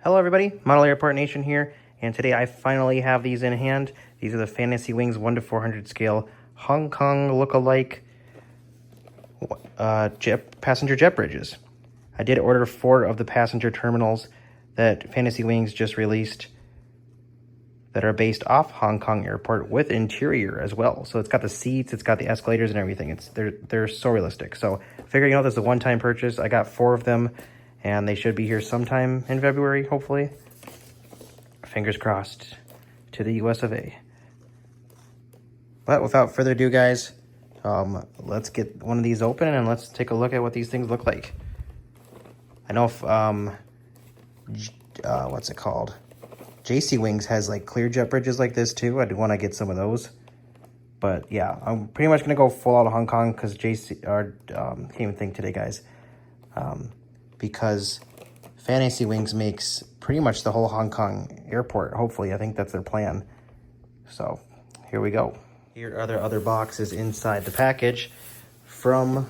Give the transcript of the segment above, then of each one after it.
Hello everybody, Model Airport Nation here, and today I finally have these in hand. These are the Fantasy Wings 1:400 scale Hong Kong look-alike passenger jet bridges. I did order 4 of the passenger terminals that Fantasy Wings just released that are based off Hong Kong Airport with interior as well. So it's got the seats, it's got the escalators and everything. They're so realistic. So I figured, this is a one-time purchase. I got 4 of them, and they should be here sometime in February, hopefully. Fingers crossed to the US of A. But without further ado, guys, let's get one of these open and let's take a look at what these things look like. I know if, what's it called? JC Wings has like clear jet bridges like this too. I do want to get some of those. But yeah, I'm pretty much going to go full out of Hong Kong because can't even think today, guys. Because Fantasy Wings makes pretty much the whole Hong Kong airport. Hopefully, I think that's their plan. So here we go. Here are the other boxes inside the package from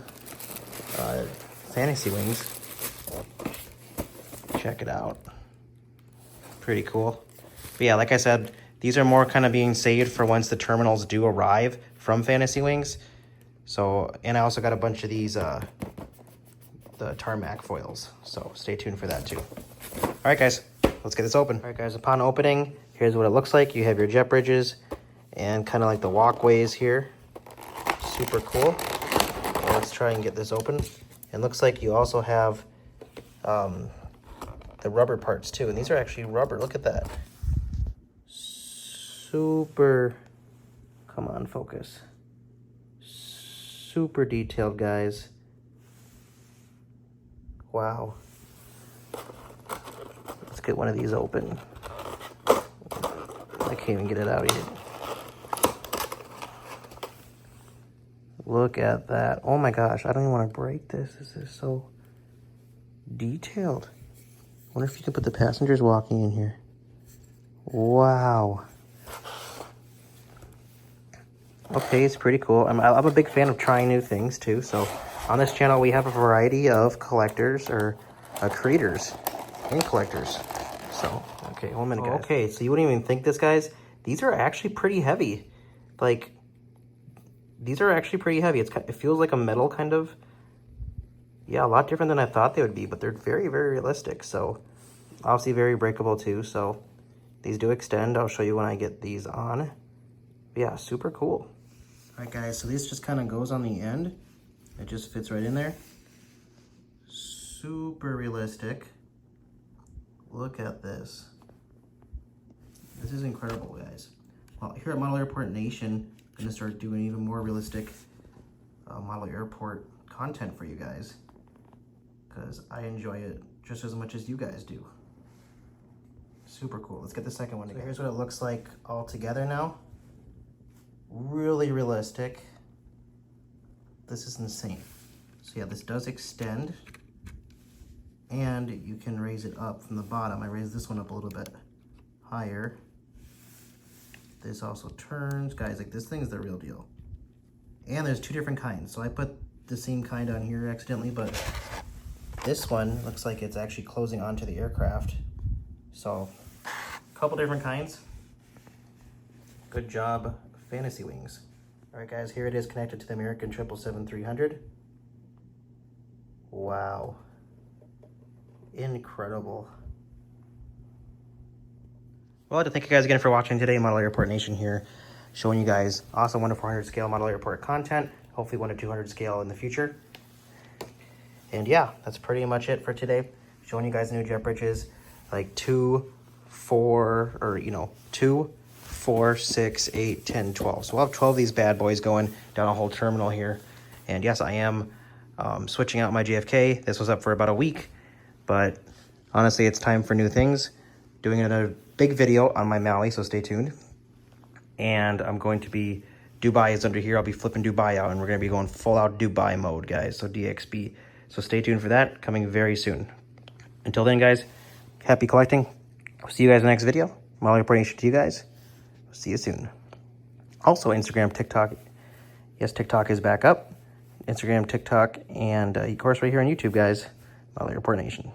Fantasy Wings. Check it out. Pretty cool. But yeah, like I said, these are more kind of being saved for once the terminals do arrive from Fantasy Wings. So, and I also got a bunch of these the tarmac foils, so stay tuned for that too. All right, guys, let's get this open. All right, guys, upon opening, here's what it looks like. You have your jet bridges and kind of like the walkways here. Super cool. Well, let's try and get this open. It looks like you also have the rubber parts too, and these are actually rubber. Look at that. Super, come on, focus. Super detailed, guys. Wow. Let's get one of these open. I can't even get it out yet. Look at that. Oh my gosh, I don't even want to break this. This is so detailed. I wonder if you can put the passengers walking in here. Wow. Okay, it's pretty cool. I'm a big fan of trying new things too, so on this channel, we have a variety of collectors or creators and collectors. So, okay, 1 minute, guys. Okay, so you wouldn't even think this, guys. These are actually pretty heavy. Like, these are actually pretty heavy. It feels like a metal kind of. Yeah, a lot different than I thought they would be, but they're very, very realistic. So, obviously very breakable too. So, these do extend. I'll show you when I get these on. But yeah, super cool. All right, guys, so this just kind of goes on the end. It just fits right in there. Super realistic. Look at this. This is incredible, guys. Well, here at Model Airport Nation, I'm gonna start doing even more realistic model airport content for you guys, because I enjoy it just as much as you guys do. Super cool. Let's get the second one. So here's what it looks like all together now. Really realistic. This is insane. So yeah, this does extend, and you can raise it up from the bottom. I raised this one up a little bit higher. This also turns. Guys, like, this thing is the real deal. And there's 2 different kinds. So I put the same kind on here accidentally, but this one looks like it's actually closing onto the aircraft. So a couple different kinds. Good job, Fantasy Wings. All right, guys, here it is connected to the American 777-300. Wow. Incredible. Well, I'd like to thank you guys again for watching today. Model Airport Nation here, showing you guys awesome 1:400 scale model airport content. Hopefully 1:200 scale in the future. And yeah, that's pretty much it for today. Showing you guys new jet bridges, like 2, 4, or 2, 4, 6, 8, 10, 12. So we'll have 12 of these bad boys going down a whole terminal here. And yes, I am switching out my JFK. This was up for about a week, but honestly, it's time for new things. Doing another big video on my Maui, so stay tuned. And I'm going to be, Dubai is under here. I'll be flipping Dubai out, and we're going to be going full out Dubai mode, guys. So DXB. So stay tuned for that, coming very soon. Until then, guys, happy collecting. I'll see you guys in the next video. Model Airport Nation to you guys. See you soon. Also, Instagram, TikTok. Yes, TikTok is back up. Instagram, TikTok, and of course right here on YouTube, guys. Model Airport Nation.